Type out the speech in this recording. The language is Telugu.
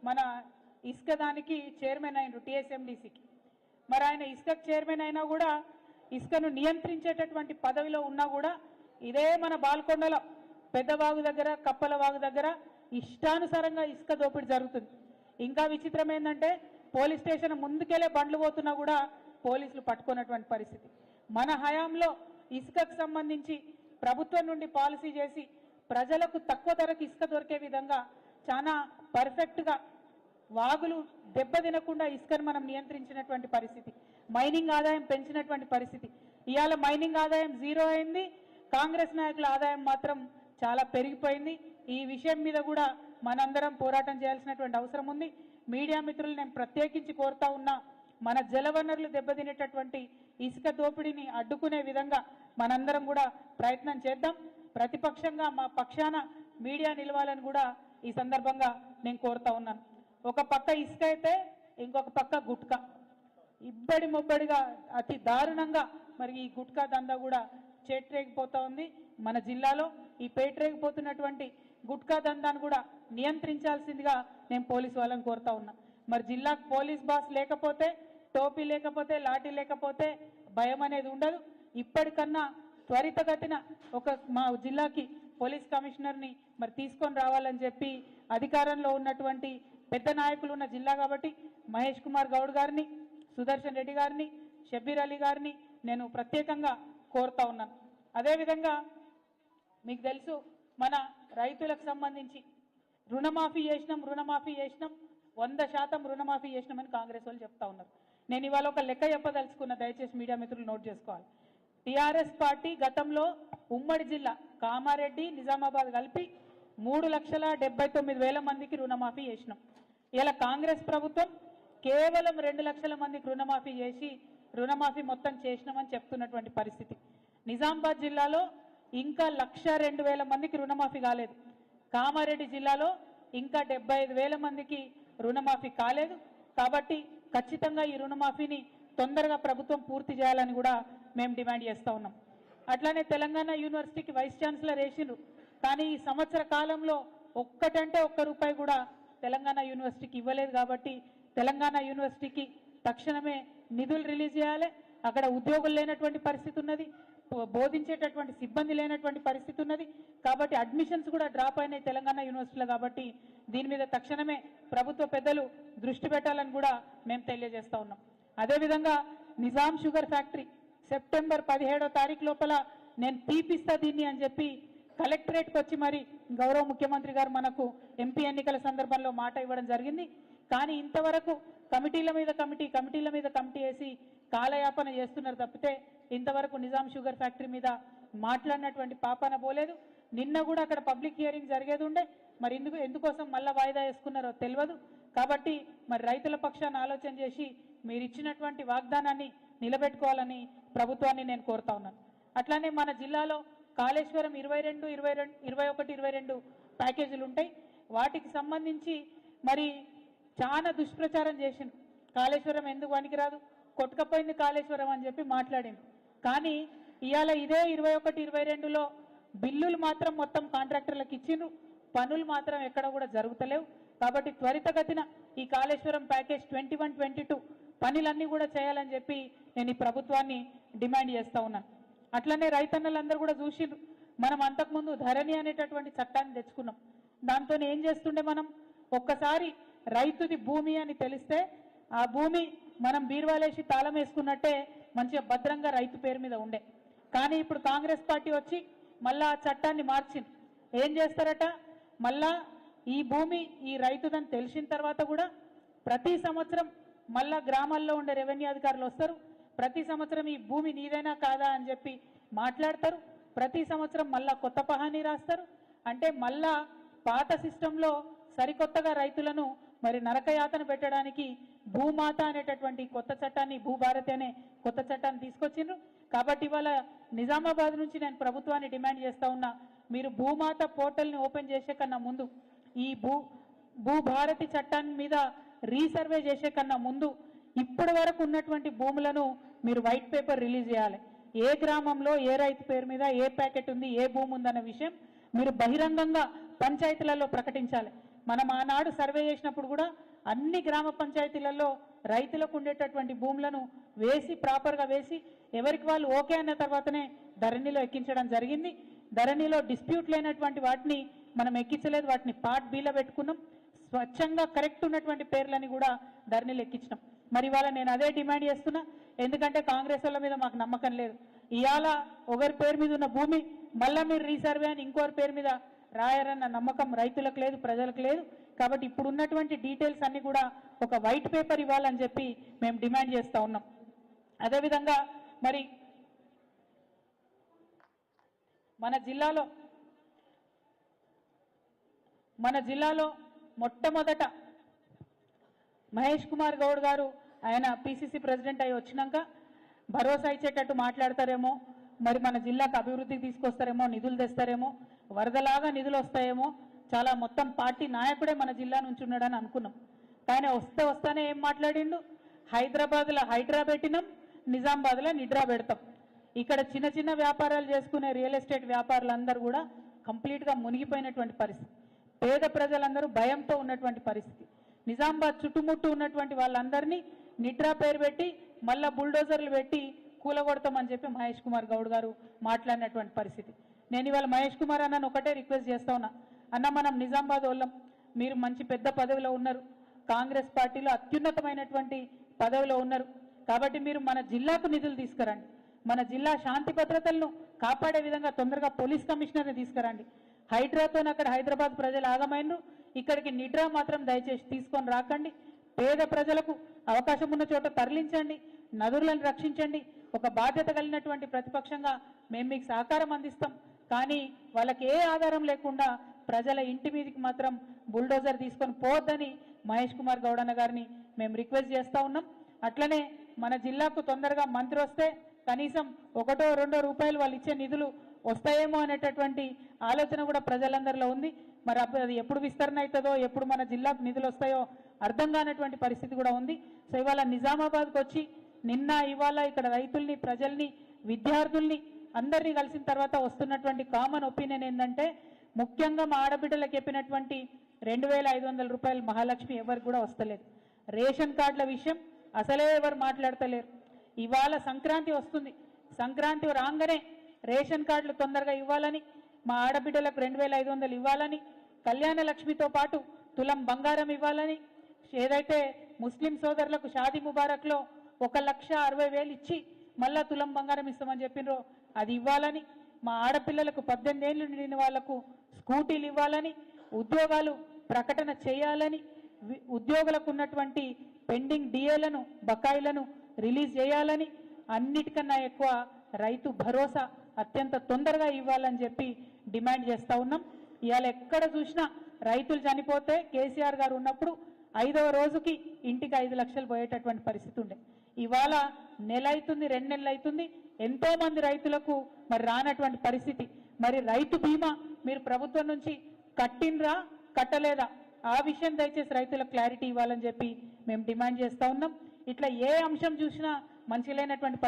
మన ఇసుక దానికి చైర్మన్ అయినరు టీఎస్ఎండిసికి. మరి ఆయన ఇసుక చైర్మన్ అయినా కూడా ఇసుకను నియంత్రించేటటువంటి పదవిలో ఉన్నా కూడా ఇదే మన బాల్కొండలో పెద్దవాగు దగ్గర కప్పలవాగు దగ్గర ఇష్టానుసారంగా ఇసుక దోపిడీ జరుగుతుంది. ఇంకా విచిత్రం ఏంటంటే పోలీస్ స్టేషన్ ముందుకెళ్లే బండ్లు పోతున్నా కూడా పోలీసులు పట్టుకున్నటువంటి పరిస్థితి. మన హయాంలో ఇసుకకు సంబంధించి ప్రభుత్వం నుండి పాలసీ చేసి ప్రజలకు తక్కువ ధరకు ఇసుక దొరికే విధంగా చాలా పర్ఫెక్ట్గా వాగులు దెబ్బతినకుండా ఇసుకను మనం నియంత్రించినటువంటి పరిస్థితి, మైనింగ్ ఆదాయం పెంచినటువంటి పరిస్థితి. ఇవాళ మైనింగ్ ఆదాయం జీరో అయింది, కాంగ్రెస్ నాయకుల ఆదాయం మాత్రం చాలా పెరిగిపోయింది. ఈ విషయం మీద కూడా మనందరం పోరాటం చేయాల్సినటువంటి అవసరం ఉంది. మీడియా మిత్రులు నేను ప్రత్యేకించి కోరుతా ఉన్నా, మన జలవనరులు దెబ్బతినేటటువంటి ఇసుక దోపిడీని అడ్డుకునే విధంగా మనందరం కూడా ప్రయత్నం చేద్దాం. ప్రతిపక్షంగా మా పక్షాన మీడియా నిలవాలని కూడా ఈ సందర్భంగా నేను కోరుతా ఉన్నాను. ఒక పక్క ఇసుక అయితే ఇంకొక పక్క గుట్కా, ఇబ్బడి ముబ్బడిగా అతి దారుణంగా మరి ఈ గుట్కా దందా కూడా చేట్రేగిపోతా ఉంది మన జిల్లాలో. ఈ పేట్రేగిపోతున్నటువంటి గుట్కా దందాను కూడా నియంత్రించాల్సిందిగా నేను పోలీసు వాళ్ళని కోరుతా ఉన్నా. మరి జిల్లాకు పోలీస్ బాస్ లేకపోతే, టోపీ లేకపోతే, లాఠీ లేకపోతే భయం అనేది ఉండదు. ఇప్పటికన్నా త్వరితగతిన మా జిల్లాకి పోలీస్ కమిషనర్ని మరి తీసుకొని రావాలని చెప్పి అధికారంలో ఉన్నటువంటి పెద్ద నాయకులు ఉన్న జిల్లా కాబట్టి మహేష్ కుమార్ గౌడ్ గారిని, సుదర్శన్ రెడ్డి గారిని, షబ్బీర్ అలీ గారిని నేను ప్రత్యేకంగా కోరుతా ఉన్నాను. అదేవిధంగా మీకు తెలుసు మన రైతులకు సంబంధించి రుణమాఫీ చేసినాం 100% రుణమాఫీ చేసినామని కాంగ్రెస్ వాళ్ళు చెప్తా ఉన్నారు. నేను ఇవాళ ఒక లెక్క చెప్పదలుచుకున్న, దయచేసి మీడియా మిత్రులు నోట్ చేసుకోవాలి. టీఆర్ఎస్ పార్టీ గతంలో ఉమ్మడి జిల్లా కామారెడ్డి, నిజామాబాద్ కలిపి 3,79,000 మందికి రుణమాఫీ చేసినాం. ఇలా కాంగ్రెస్ ప్రభుత్వం కేవలం 2 లక్షల మందికి రుణమాఫీ చేసి రుణమాఫీ మొత్తం చేసినామని చెప్తున్నటువంటి పరిస్థితి. నిజామాబాద్ జిల్లాలో ఇంకా 1,02,000 మందికి రుణమాఫీ కాలేదు. కామారెడ్డి జిల్లాలో ఇంకా 75,000 మందికి రుణమాఫీ కాలేదు. కాబట్టి ఖచ్చితంగా ఈ రుణమాఫీని తొందరగా ప్రభుత్వం పూర్తి చేయాలని కూడా మేము డిమాండ్ చేస్తూ ఉన్నాం. అట్లానే తెలంగాణ యూనివర్సిటీకి వైస్ ఛాన్సలర్ వేసిండ్రు, కానీ ఈ సంవత్సర కాలంలో ఒక్కటంటే ఒక్క రూపాయి కూడా తెలంగాణ యూనివర్సిటీకి ఇవ్వలేదు. కాబట్టి తెలంగాణ యూనివర్సిటీకి తక్షణమే నిధులు రిలీజ్ చేయాలి. అక్కడ ఉద్యోగులు లేనటువంటి పరిస్థితి ఉన్నది, బోధించేటటువంటి సిబ్బంది లేనటువంటి పరిస్థితి ఉన్నది. కాబట్టి అడ్మిషన్స్ కూడా డ్రాప్ అయినాయి తెలంగాణ యూనివర్సిటీలో. కాబట్టి దీని మీద తక్షణమే ప్రభుత్వ పెద్దలు దృష్టి పెట్టాలని కూడా మేము తెలియజేస్తా ఉన్నాం. అదేవిధంగా నిజాం షుగర్ ఫ్యాక్టరీ సెప్టెంబర్ 17వ తారీఖు లోపల నేను తీపిస్తా దీన్ని అని చెప్పి కలెక్టరేట్కి వచ్చి మరి గౌరవ ముఖ్యమంత్రి గారు మనకు ఎంపీ ఎన్నికల సందర్భంలో మాట ఇవ్వడం జరిగింది. కానీ ఇంతవరకు కమిటీల మీద కమిటీ వేసి కాలయాపన చేస్తున్నారు తప్పితే ఇంతవరకు నిజాం షుగర్ ఫ్యాక్టరీ మీద మాట్లాడినటువంటి పాపన పోలేదు. నిన్న కూడా అక్కడ పబ్లిక్ హియరింగ్ జరిగేది ఉండే, మరి ఎందుకోసం మళ్ళా వాయిదా వేసుకున్నారో తెలియదు. కాబట్టి మరి రైతుల పక్షాన ఆలోచన చేసి మీరు ఇచ్చినటువంటి వాగ్దానాన్ని నిలబెట్టుకోవాలని ప్రభుత్వాన్ని నేను కోరుతా ఉన్నాను. అట్లానే మన జిల్లాలో కాళేశ్వరం 22, 21, 22 ప్యాకేజీలు ఉంటాయి. వాటికి సంబంధించి మరి చాలా దుష్ప్రచారం చేసింది. కాళేశ్వరం ఎందుకు పనికిరాదు, కొట్టుకపోయింది కాళేశ్వరం అని చెప్పి మాట్లాడింది. కానీ ఇవాళ ఇదే 21, 22లో బిల్లులు మాత్రం మొత్తం కాంట్రాక్టర్లకు ఇచ్చిండ్రు, పనులు మాత్రం ఎక్కడ కూడా జరుగుతలేవు. కాబట్టి త్వరితగతిన ఈ కాళేశ్వరం ప్యాకేజ్ 21, 22 పనులన్నీ కూడా చేయాలని చెప్పి నేను ఈ ప్రభుత్వాన్ని డిమాండ్ చేస్తా ఉన్నాను. అట్లనే రైతన్నలందరూ కూడా చూసిండ్రు, మనం అంతకుముందు ధరణి అనేటటువంటి చట్టాన్ని తెచ్చుకున్నాం. దాంతో ఏం చేస్తుండే, మనం ఒక్కసారి రైతుది భూమి అని తెలిస్తే ఆ భూమి మనం బీరువాలేసి తాళం వేసుకున్నట్టే మంచిగా భద్రంగా రైతు పేరు మీద ఉండే. కానీ ఇప్పుడు కాంగ్రెస్ పార్టీ వచ్చి మళ్ళా ఆ చట్టాన్ని మార్చింది. ఏం చేస్తారట, మళ్ళా ఈ భూమి ఈ రైతుదని తెలిసిన తర్వాత కూడా ప్రతి సంవత్సరం మళ్ళా గ్రామాల్లో ఉండే రెవెన్యూ అధికారులు వస్తారు, ప్రతి సంవత్సరం ఈ భూమి నీదైనా కాదా అని చెప్పి మాట్లాడతారు, ప్రతి సంవత్సరం మళ్ళా కొత్త పహానీ రాస్తారు. అంటే మళ్ళా పాత సిస్టంలో సరికొత్తగా రైతులను మరి నరకయాతన పెట్టడానికి భూమాత అనేటటువంటి కొత్త చట్టాన్ని, భూభారతి అనే కొత్త చట్టాన్ని తీసుకొచ్చిండ్రు. కాబట్టి ఇవాళ నిజామాబాద్ నుంచి నేను ప్రభుత్వాన్ని డిమాండ్ చేస్తా ఉన్నా, మీరు భూమాత పోర్టల్ని ఓపెన్ చేసే కన్నా ముందు ఈ భూభారతి చట్టాన్ని మీద రీసర్వే చేసే కన్నా ముందు ఇప్పటి వరకు ఉన్నటువంటి భూములను మీరు వైట్ పేపర్ రిలీజ్ చేయాలి. ఏ గ్రామంలో ఏ రైతు పేరు మీద ఏ ప్యాకెట్ ఉంది, ఏ భూమి ఉందన్న విషయం మీరు బహిరంగంగా పంచాయతీలలో ప్రకటించాలి. మనం ఆనాడు సర్వే చేసినప్పుడు కూడా అన్ని గ్రామ పంచాయతీలలో రైతులకు ఉండేటటువంటి భూములను వేసి ప్రాపర్గా వేసి ఎవరికి వాళ్ళు ఓకే అన్న తర్వాతనే ధరణిలో ఎక్కించడం జరిగింది. ధరణిలో డిస్ప్యూట్ లేనటువంటి వాటిని మనం ఎక్కించలేదు, వాటిని పార్ట్ బిలో పెట్టుకున్నాం. స్వచ్ఛంగా కరెక్ట్ ఉన్నటువంటి పేర్లని కూడా ధరణిలో ఎక్కించినాం. మరి ఇవాళ నేను అదే డిమాండ్ చేస్తున్నా, ఎందుకంటే కాంగ్రెస్ వాళ్ళ మీద మాకు నమ్మకం లేదు. ఇవాళ ఒకరి పేరు మీద ఉన్న భూమి మళ్ళీ మీరు రీసర్వే అని ఇంకోరి పేరు మీద రాయారన్న నమ్మకం రైతులకు లేదు, ప్రజలకు లేదు. కాబట్టి ఇప్పుడు ఉన్నటువంటి డీటెయిల్స్ అన్ని కూడా ఒక వైట్ పేపర్ ఇవ్వాలని చెప్పి మేము డిమాండ్ చేస్తూ ఉన్నాం. అదేవిధంగా మరి మన జిల్లాలో మొట్టమొదట మహేష్ కుమార్ గౌడ్ గారు ఆయన పిసిసి ప్రెసిడెంట్ అయి వచ్చినాక భరోసా ఇచ్చేటట్టు మాట్లాడతారేమో, మరి మన జిల్లాకు అభివృద్ధికి తీసుకొస్తారేమో, నిధులు తెస్తారేమో, వరదలాగా నిధులు వస్తాయేమో, చాలా మొత్తం పార్టీ నాయకుడే మన జిల్లా నుంచి ఉన్నాడని అనుకున్నాం. కానీ వస్తానే ఏం మాట్లాడిండు, హైదరాబాద్లో హైడ్రా పెట్టినాం, నిజామాబాద్లో నిడ్రా పెడతాం. ఇక్కడ చిన్న చిన్న వ్యాపారాలు చేసుకునే రియల్ ఎస్టేట్ వ్యాపారులందరూ కూడా కంప్లీట్గా మునిగిపోయినటువంటి పరిస్థితి. పేద ప్రజలందరూ భయంతో ఉన్నటువంటి పరిస్థితి. నిజామాబాద్ చుట్టుముట్టు ఉన్నటువంటి వాళ్ళందరినీ నిడ్రా పేరు పెట్టి మళ్ళా బుల్డోజర్లు పెట్టి కూలగొడతామని చెప్పి మహేష్ కుమార్ గౌడ్ గారు మాట్లాడినటువంటి పరిస్థితి. నేను ఇవాళ మహేష్ కుమార్ అన్నను ఒకటే రిక్వెస్ట్ చేస్తా ఉన్నా, అన్న మనం నిజామాబాద్ వాళ్ళం, మీరు మంచి పెద్ద పదవిలో ఉన్నారు, కాంగ్రెస్ పార్టీలో అత్యున్నతమైనటువంటి పదవిలో ఉన్నారు, కాబట్టి మీరు మన జిల్లాకు నిధులు తీసుకురండి, మన జిల్లా శాంతి భద్రతలను కాపాడే విధంగా తొందరగా పోలీస్ కమిషనర్ని తీసుకురండి. హైడ్రాతో అక్కడ హైదరాబాద్ ప్రజలు ఆగమైనరు, ఇక్కడికి నిడ్రా మాత్రం దయచేసి తీసుకొని రాకండి. పేద ప్రజలకు అవకాశం ఉన్న చోట తరలించండి, నదులను రక్షించండి. ఒక బాధ్యత కలిగినటువంటి ప్రతిపక్షంగా మేము మీకు సహకారం అందిస్తాం. కానీ వాళ్ళకి ఏ ఆధారం లేకుండా ప్రజల ఇంటి మీదకి మాత్రం బుల్డోజర్ తీసుకొని పోవద్దని మహేష్ కుమార్ గౌడ్ అన్న గారిని మేము రిక్వెస్ట్ చేస్తూ ఉన్నాం. అట్లనే మన జిల్లాకు తొందరగా మంత్రి వస్తే కనీసం 1-2 రూపాయలు వాళ్ళు ఇచ్చే నిధులు వస్తాయేమో అనేటటువంటి ఆలోచన కూడా ప్రజలందరిలో ఉంది. మరి అది ఎప్పుడు విస్తరణ అవుతుందో, ఎప్పుడు మన జిల్లాకు నిధులు వస్తాయో అర్థం కానటువంటి పరిస్థితి కూడా ఉంది. సో ఇవాళ నిజామాబాద్కి వచ్చి నిన్న ఇవాళ ఇక్కడ రైతుల్ని, ప్రజల్ని, విద్యార్థుల్ని అందరినీ కలిసిన తర్వాత వస్తున్నటువంటి కామన్ ఒపీనియన్ ఏంటంటే, ముఖ్యంగా మా ఆడబిడ్డలకు చెప్పినటువంటి 2500 రూపాయలు మహాలక్ష్మి ఎవరికి కూడా వస్తలేదు. రేషన్ కార్డుల విషయం అసలే ఎవరు మాట్లాడతలేరు. ఇవాళ సంక్రాంతి వస్తుంది, సంక్రాంతి రాగానే రేషన్ కార్డులు తొందరగా ఇవ్వాలని, మా ఆడబిడ్డలకు 2500 ఇవ్వాలని, కళ్యాణ లక్ష్మితో పాటు తులం బంగారం ఇవ్వాలని, ఏదైతే ముస్లిం సోదరులకు షాదీ ముబారక్లో 1,60,000 ఇచ్చి మళ్ళా తులం బంగారం ఇస్తామని చెప్పినరో అది ఇవ్వాలని, మా ఆడపిల్లలకు 18 ఏళ్ళు నిండిన వాళ్లకు స్కూటీలు ఇవ్వాలని, ఉద్యోగాలు ప్రకటన చేయాలని, ఉద్యోగులకు ఉన్నటువంటి పెండింగ్ డిఏలను, బకాయిలను రిలీజ్ చేయాలని, అన్నిటికన్నా ఎక్కువ రైతు భరోసా అత్యంత తొందరగా ఇవ్వాలని చెప్పి డిమాండ్ చేస్తూ ఉన్నాం. ఇవాళ ఎక్కడ చూసినా రైతులు చనిపోతే కేసీఆర్ గారు ఉన్నప్పుడు 5వ రోజుకి ఇంటికి 5 లక్షలు పోయేటటువంటి పరిస్థితి ఉండే. ఇవాళ నెల అవుతుంది, 2 నెలలు అవుతుంది, ఎంతో మంది రైతులకు మరి రానటువంటి పరిస్థితి. మరి రైతు బీమా మీరు ప్రభుత్వం నుంచి కట్టినరా కట్టలేదా ఆ విషయం దయచేసి రైతులకు క్లారిటీ ఇవ్వాలని చెప్పి మేము డిమాండ్ చేస్తూ ఉన్నాం. ఇట్లా ఏ అంశం చూసినా మంచి లేనటువంటి పరిస్థితి